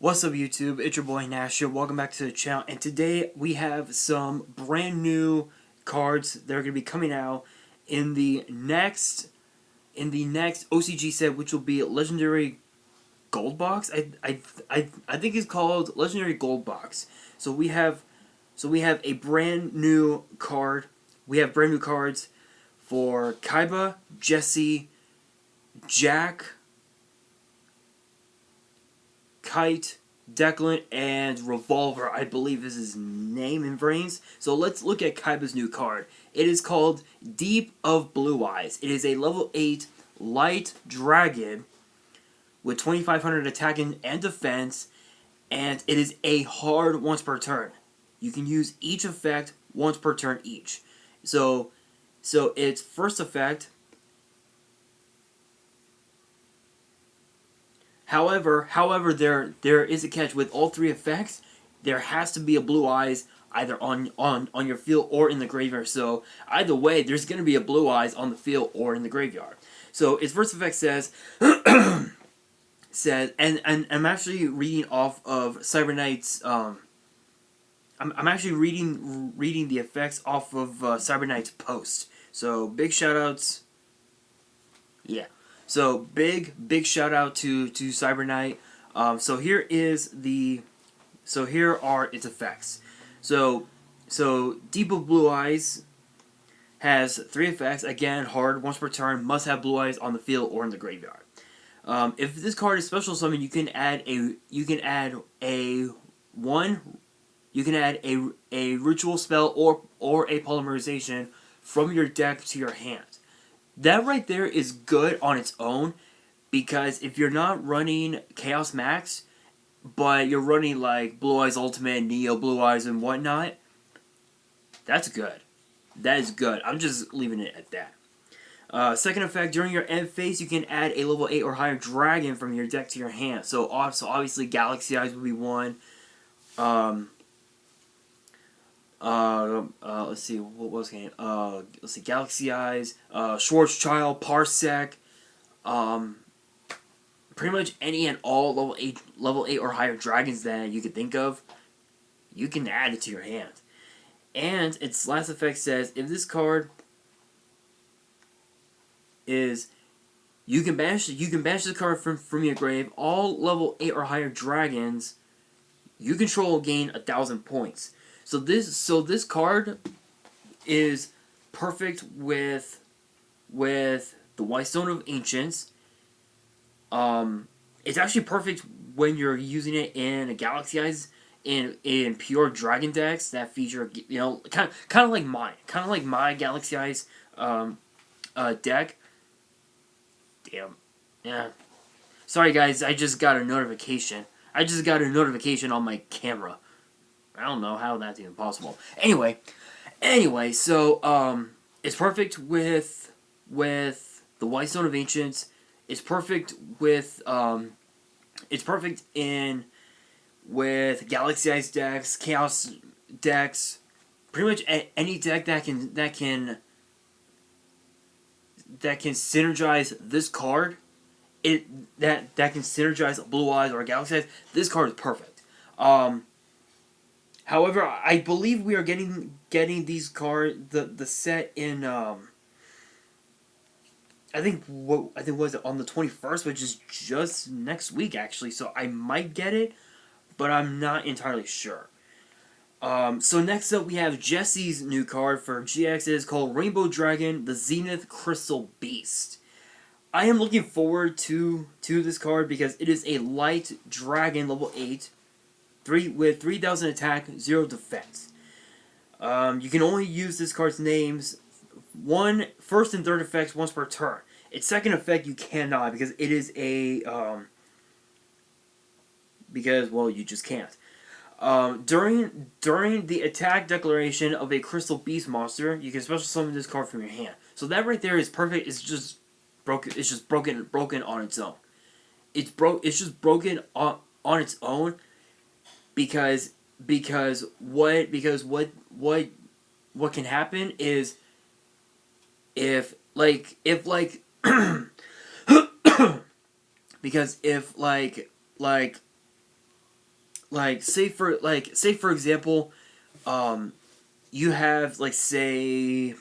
What's up YouTube, it's your boy Nash here, welcome back to the channel, and today we have some brand new cards that are going to be coming out in the next OCG set, which will be Legendary Gold Box. I think it's called Legendary Gold Box. So we have a brand new card. We have brand new cards for Kaiba, Jesse, Jack, Kite, Declan, and Revolver, I believe is his name in Brains. So let's look at Kaiba's new card. It is called Deep of Blue Eyes. It is a level 8 light dragon with 2500 attack and defense, and it is a hard once per turn. You can use each effect once per turn each. So its first effect. However, there is a catch with all three effects. There has to be a blue eyes either on your field or in the graveyard. So either way, there's going to be a blue eyes on the field or in the graveyard. So its first effect says and I'm actually reading off of Cyber Knight's I'm actually reading the effects off of Cyber Knight's post. So big shout outs. Yeah. So big shout out to Cyber Knight. Here are its effects. So Deep of Blue Eyes has 3 effects. Again, hard once per turn. Must have blue eyes on the field or in the graveyard. If this card is special summon, you can add a ritual spell or a polymerization from your deck to your hand. That right there is good on its own, because if you're not running Chaos Max, but you're running like Blue Eyes Ultimate, Neo Blue Eyes, and whatnot, that's good. That is good. I'm just leaving it at that. Second effect, during your end phase, you can add a level 8 or higher dragon from your deck to your hand. So obviously Galaxy Eyes would be one. Let's see, what was game? Let's see, Galaxy Eyes, Schwarzschild, Parsec, pretty much any and all level 8 or higher dragons that you could think of, you can add it to your hand. And its last effect says, if this card is, you can banish this card from your grave, all level 8 or higher dragons you control gain 1,000 points. So this card is perfect with the Whitestone of Ancients. It's actually perfect when you're using it in a Galaxy Eyes in pure Dragon decks that feature, you know, kind of like my Galaxy Eyes deck. Damn, yeah. Sorry guys, I just got a notification. On my camera. I don't know how that's even possible. Anyway, so it's perfect with the Whitestone of Ancients. It's perfect with with Galaxy Eyes decks, Chaos decks, pretty much any deck that can synergize this card. That can synergize Blue Eyes or Galaxy Eyes. This card is perfect. However, I believe we are getting these cards, the set in I think was it on the 21st, which is just next week actually. So I might get it, but I'm not entirely sure. So next up we have Jesse's new card for GX. It is called Rainbow Dragon, the Zenith Crystal Beast. I am looking forward to this card because it is a light dragon level 8. With 3,000 attack, 0 defense. You can only use this card's names first and third effects once per turn. Its second effect you cannot, because it is a well, you just can't. During the attack declaration of a Crystal Beast monster, you can special summon this card from your hand. So that right there is perfect. It's just broken. It's just broken on its own. It's just broken on its own. Because what can happen is if because if say for example, you have like say,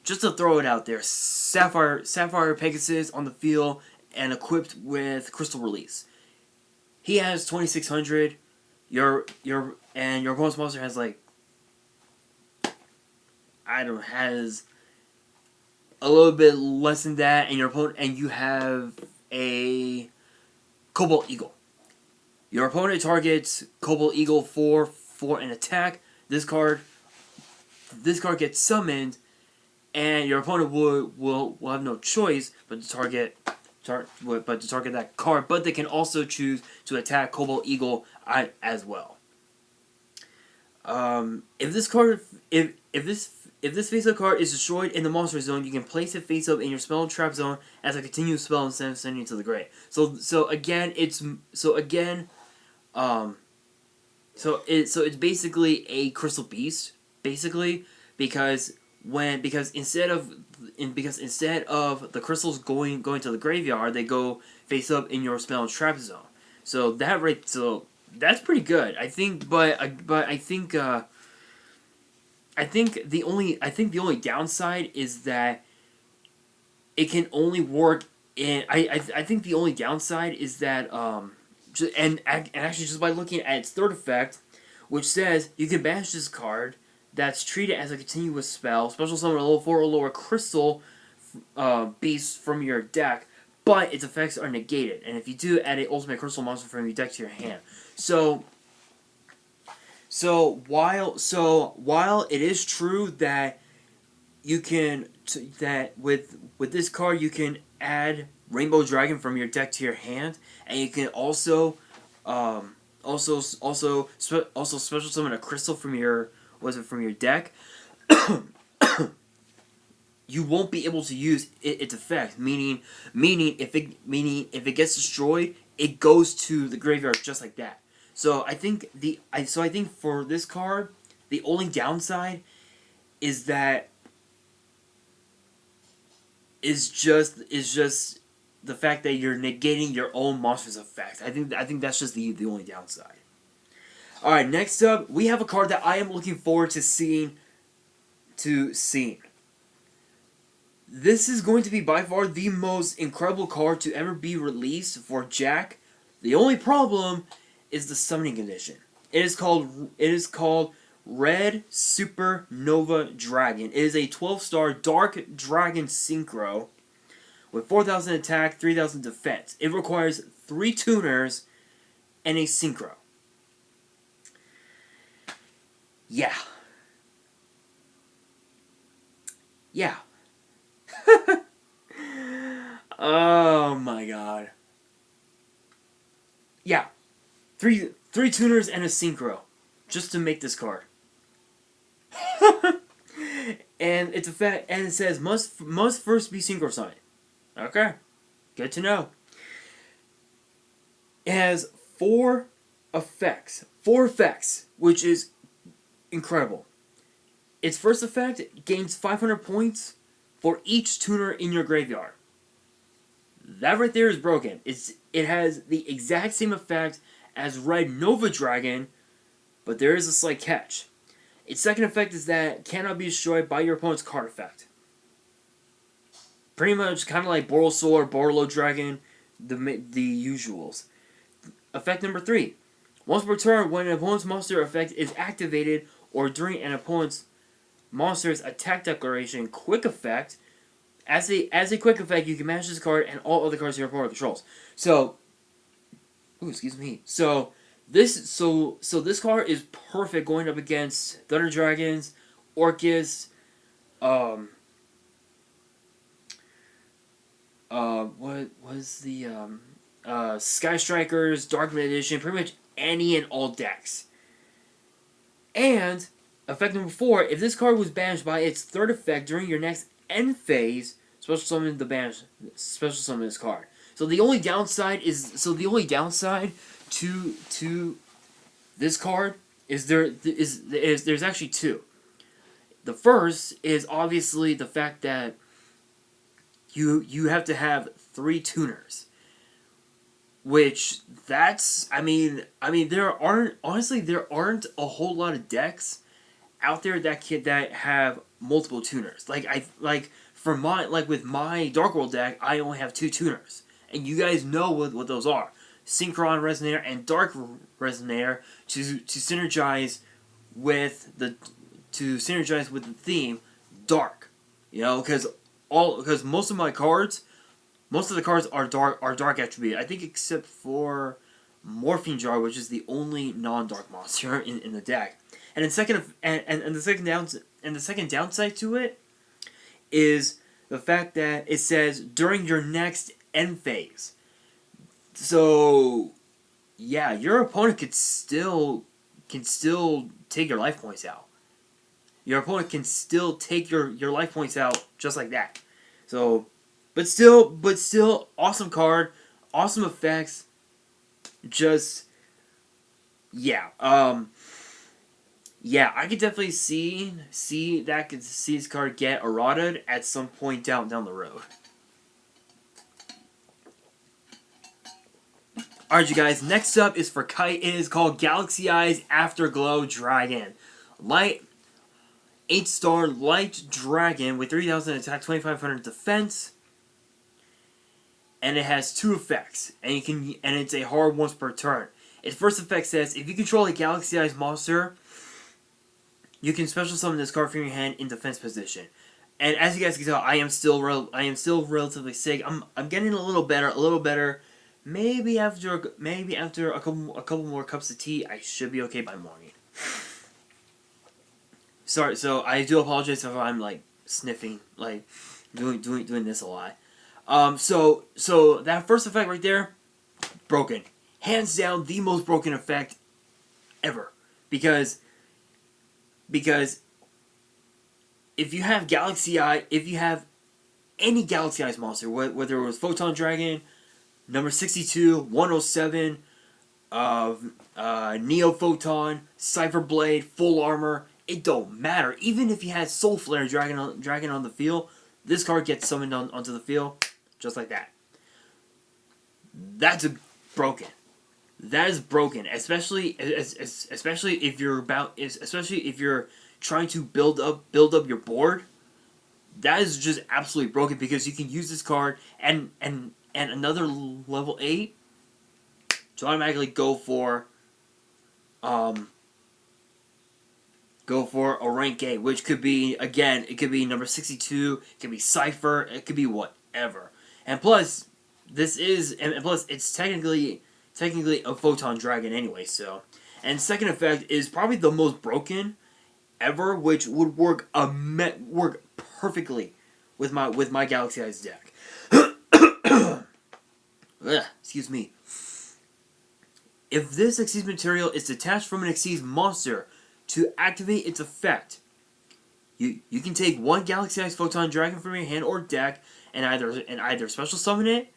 just to throw it out there, Sapphire Pegasus on the field and equipped with Crystal Release. He has 2600. Your opponent's monster has like, I don't know, has a little bit less than that, and you have a Cobalt Eagle. Your opponent targets Cobalt Eagle for an attack. This card gets summoned, and your opponent will have no choice but to target that card. But they can also choose to attack Cobalt Eagle as well. If this face-up card is destroyed in the monster zone, you can place it face-up in your spell and trap zone as a continuous spell instead of sending it to the grave. So it's basically a Crystal Beast, basically, because instead of the crystals going to the graveyard, they go face-up in your spell and trap zone. So that's pretty good, I think. But I think the only downside is that it can only work in. I think the only downside is that and actually just by looking at its third effect, which says you can banish this card that's treated as a continuous spell, special summon a level 4 or lower crystal beast from your deck, but its effects are negated, and if you do, add an ultimate crystal monster from your deck to your hand. So while it is true that you can with this card you can add Rainbow Dragon from your deck to your hand, and you can also special summon a crystal from your deck. You won't be able to use its effect, meaning if it gets destroyed, it goes to the graveyard just like that. So I think for this card, the only downside is just the fact that you're negating your own monster's effect. I think that's just the only downside. All right, next up, we have a card that I am looking forward to seeing. This is going to be by far the most incredible card to ever be released for Jack. The only problem is the summoning condition. It is called Red Supernova Dragon. It is a 12-star Dark Dragon Synchro with 4,000 attack, 3,000 defense. It requires 3 tuners and a Synchro. Yeah. Oh my god. Yeah. Three tuners and a Synchro. Just to make this card. And it's and it says must first be Synchro signed. Okay. Good to know. It has 4 effects. 4 effects, which is incredible. Its first effect gains 500 points for each tuner in your graveyard. That right there is broken. It has the exact same effect as Red Nova Dragon, but there is a slight catch. Its second effect is that it cannot be destroyed by your opponent's card effect. Pretty much kind of like Borrelsoul or Borrelo Dragon, the usuals. Effect number 3. Once per turn, when an opponent's monster effect is activated or during an opponent's monster's attack declaration quick effect, as a quick effect, you can manage this card and all other cards your opponent controls. So, excuse me. So this card is perfect going up against Thunder Dragons, Orcus, what was the Sky Strikers, Darkman Edition, pretty much any and all decks. And effect number 4, if this card was banished by its third effect during your next end phase, special summon this card. So the only downside to this card is there's actually 2. The first is obviously the fact that you have to have 3 tuners, which that's there aren't a whole lot of decks out there that have multiple tuners. With my Dark World deck, I only have 2 tuners, and you guys know what those are: Synchron Resonator and Dark Resonator to synergize with the theme Dark. You know, because most of the cards are dark attribute. I think except for Morphine Jar, which is the only non-dark monster in the deck. And the second downside to it is the fact that it says during your next end phase. So yeah, your opponent can still take your life points out. Your opponent can still take your life points out just like that. So, but still, awesome card, awesome effects. Just yeah, yeah, I could definitely see this card get errated at some point down the road. Alright, you guys, next up is for Kite. It is called Galaxy Eyes Afterglow Dragon. 8-star light dragon with 3,000 attack, 2,500 defense. And it has 2 effects. And it's a hard once per turn. Its first effect says, if you control a Galaxy Eyes monster, you can special summon this card from your hand in defense position. And as you guys can tell, I am still relatively sick. I'm getting a little better. Maybe after a couple more cups of tea, I should be okay by morning. Sorry, so I do apologize if I'm like sniffing, like doing this a lot. So that first effect right there, broken. Hands down, the most broken effect ever. Because if you have any Galaxy Eyes monster, whether it was Photon Dragon, number 62, 107, Neo Photon, Cypher Blade, Full Armor, it don't matter. Even if you had Soul Flare Dragon on the field, this card gets summoned onto the field just like that. That's broken. That is broken, especially if you're trying to build up your board. That is just absolutely broken because you can use this card and another level 8 to automatically go for a rank 8, which could be, again, it could be number 62, it could be Cypher, it could be whatever. And plus it's technically a Photon Dragon anyway, so. And second effect is probably the most broken ever, which would work perfectly with my Galaxy Eyes deck. Ugh, excuse me. If this Xyz material is detached from an Xyz monster, to activate its effect, you can take 1 Galaxy Eyes Photon Dragon from your hand or deck and either special summon it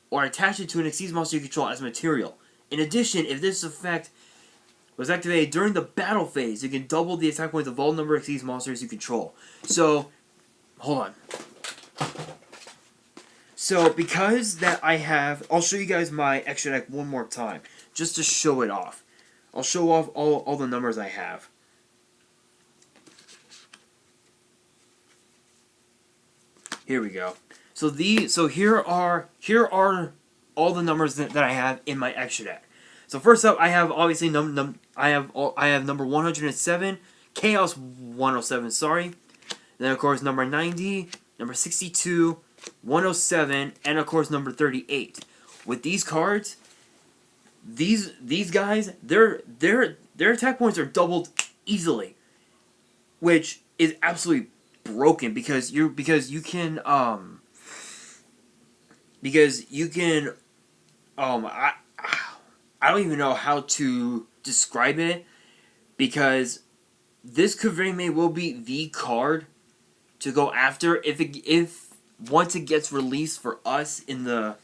or attach it to an Xyz monster you control as material. In addition, if this effect was activated during the battle phase, you can double the attack points of all number of Xyz monsters you control. So, hold on. So, because that I'll show you guys my extra deck one more time, just to show it off. I'll show off all the numbers I have. Here we go. So here are all the numbers that I have in my extra deck. So first up, I have obviously I have number 107, Chaos 107. Sorry. Then of course number 90, number 62, 107, and of course number 38. With these cards, these guys, their attack points are doubled easily, which is absolutely broken because you can I don't even know how to describe it, because this could very may well be the card to go after if once it gets released for us in the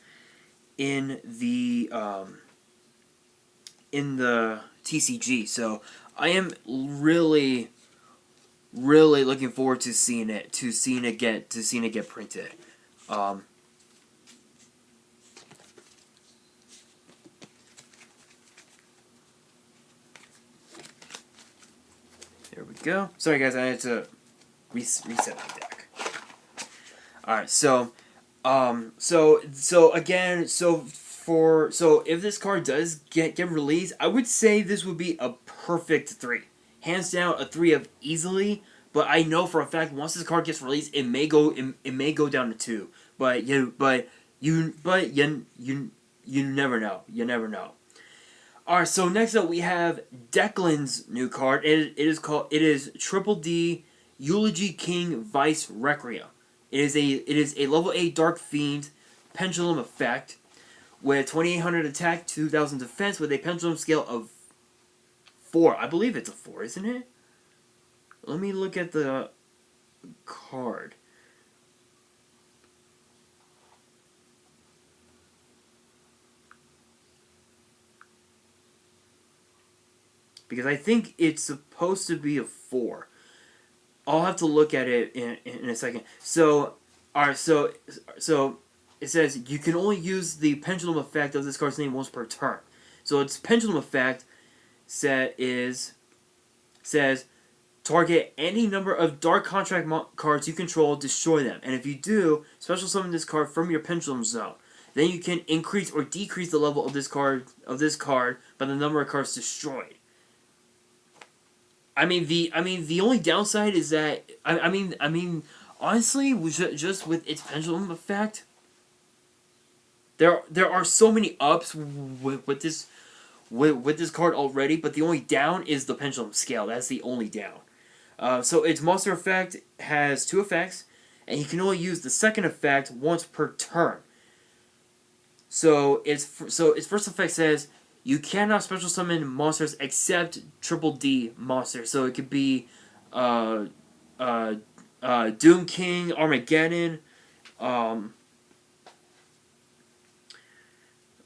TCG. So I am really looking forward to seeing it get printed. There we go. Sorry guys, I had to reset my deck. Alright, so if this card does get released, I would say this would be a perfect 3. Hands down, a 3 of easily. But I know for a fact once this card gets released, it may go down to 2. But you never know. You never know. Alright, so next up we have Declan's new card. It is Triple D Eulogy King Vice Requiem. It is a level 8 Dark Fiend Pendulum effect with 2800 attack, 2000 defense with a pendulum scale of 4. I believe it's a 4, isn't it? Let me look at the card. Because I think it's supposed to be a 4. I'll have to look at it in a second. So, alright, so it says you can only use the pendulum effect of this card's name once per turn. So its pendulum effect says target any number of Dark Contract cards you control, destroy them. And if you do, special summon this card from your pendulum zone. Then you can increase or decrease the level of this card by the number of cards destroyed. I mean the only downside is that I mean honestly, just with its pendulum effect, there are so many ups with this card already, but the only down is the pendulum scale. That's the only down. So its monster effect has 2 effects, and you can only use the second effect once per turn. So its first effect says you cannot special summon monsters except Triple D monsters. So it could be Doom King, Armageddon,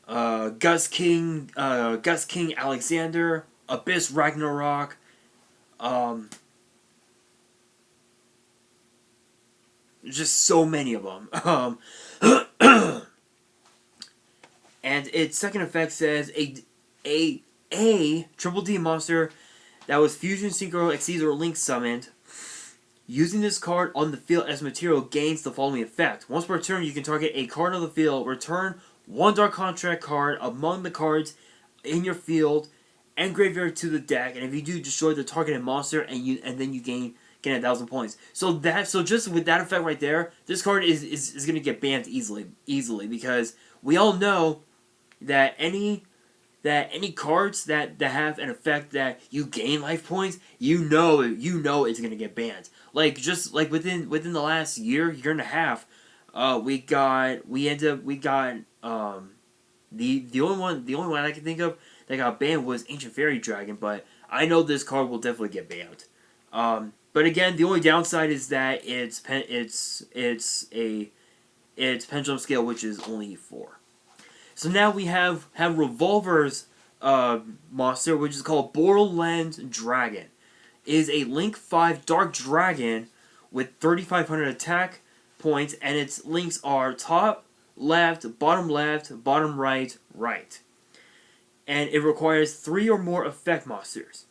Gus King Alexander, Abyss Ragnarok, just so many of them. And its second effect says a Triple D monster that was Fusion, Synchro, Exceed, or Link summoned using this card on the field as material gains the following effect. Once per turn, you can target a card on the field, return 1 Dark Contract card among the cards in your field and graveyard to the deck, and if you do, destroy the targeted monster, and then you gain 1,000 points. So just with that effect right there, this card is gonna get banned easily because we all know that any cards that have an effect that you gain life points, you know it's gonna get banned. Like within the last year and a half, we got the only one I can think of that got banned was Ancient Fairy Dragon, but I know this card will definitely get banned. But again, the only downside is that it's pendulum scale, which is only 4. So now we have Revolver's monster, which is called Borderland Dragon. It is a Link 5 Dark Dragon with 3,500 attack points, and its links are top, left, bottom right, right. And it requires 3 or more effect monsters.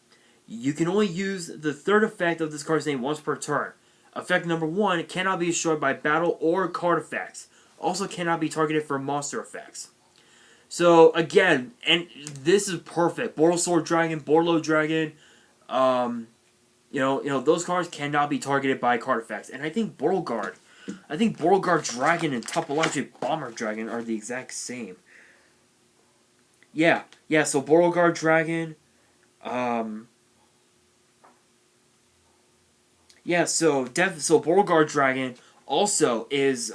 You can only use the third effect of this card's name once per turn. Effect number 1 cannot be destroyed by battle or card effects. Also cannot be targeted for monster effects. So again, and this is perfect. Borderlord Dragon, Borderlord Dragon, those cards cannot be targeted by card effects. And I think Bordelgard Dragon and Topologic Bomber Dragon are the exact same. Yeah, so Bordelgard Dragon, so Bordelgard Dragon also is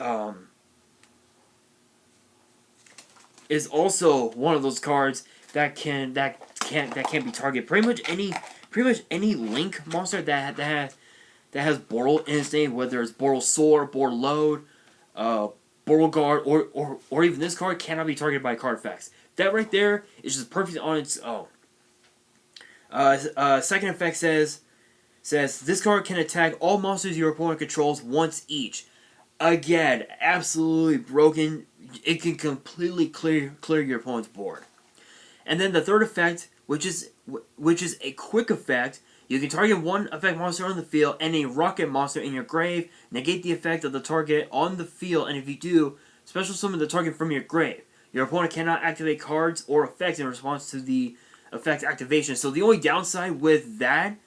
also one of those cards that can't be targeted. Pretty much any Link monster that has Bortle in its name, whether it's Bortlesaur, Bortleload, Bordelgard, or even this card, cannot be targeted by card effects. That right there is just perfect on its own. Second effect says this card can attack all monsters your opponent controls once each. Again, absolutely broken. It can completely clear your opponent's board. And then the third effect, which is a quick effect, You can target one effect monster on the field and a rocket monster in your grave. Negate the effect of the target on the field, and if you do, special summon the target from your grave. Your opponent cannot activate cards or effects in response to the effect activation. So the only downside with that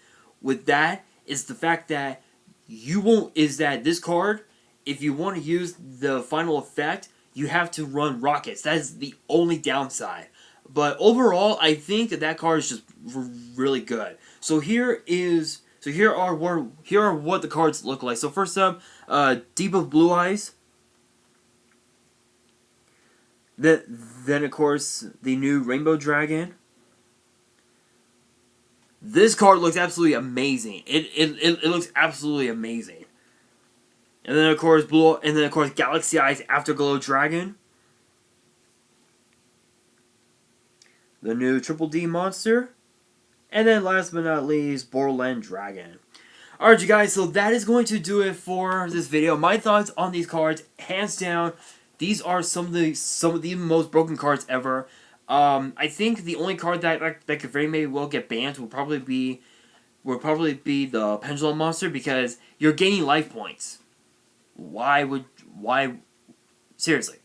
is the fact that this card, if you want to use the final effect, you have to run rockets. That is the only downside. But overall, I think that card is just really good. So here are what the cards look like. So first up, Deep of Blue Eyes. Then of course the new Rainbow Dragon. This card looks absolutely amazing. It looks absolutely amazing. And then of course Galaxy Eyes Afterglow Dragon. The new Triple D monster. And then last but not least, Borland Dragon. Alright, you guys, so that is going to do it for this video. My thoughts on these cards, hands down, these are some of the most broken cards ever. I think the only card that could very maybe well get banned will probably be the Pendulum monster, because you're gaining life points. Why seriously?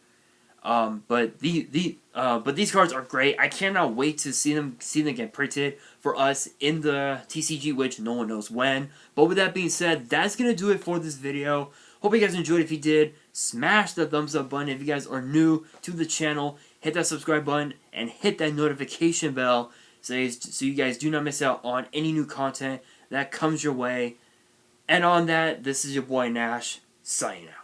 But these cards are great. I cannot wait to see them get printed for us in the TCG, which no one knows when. But with that being said, that's gonna do it for this video. Hope you guys enjoyed. If you did, smash the thumbs up button. If you guys are new to the channel, hit that subscribe button and hit that notification bell so you guys do not miss out on any new content that comes your way. And on that, this is your boy Nash, signing out.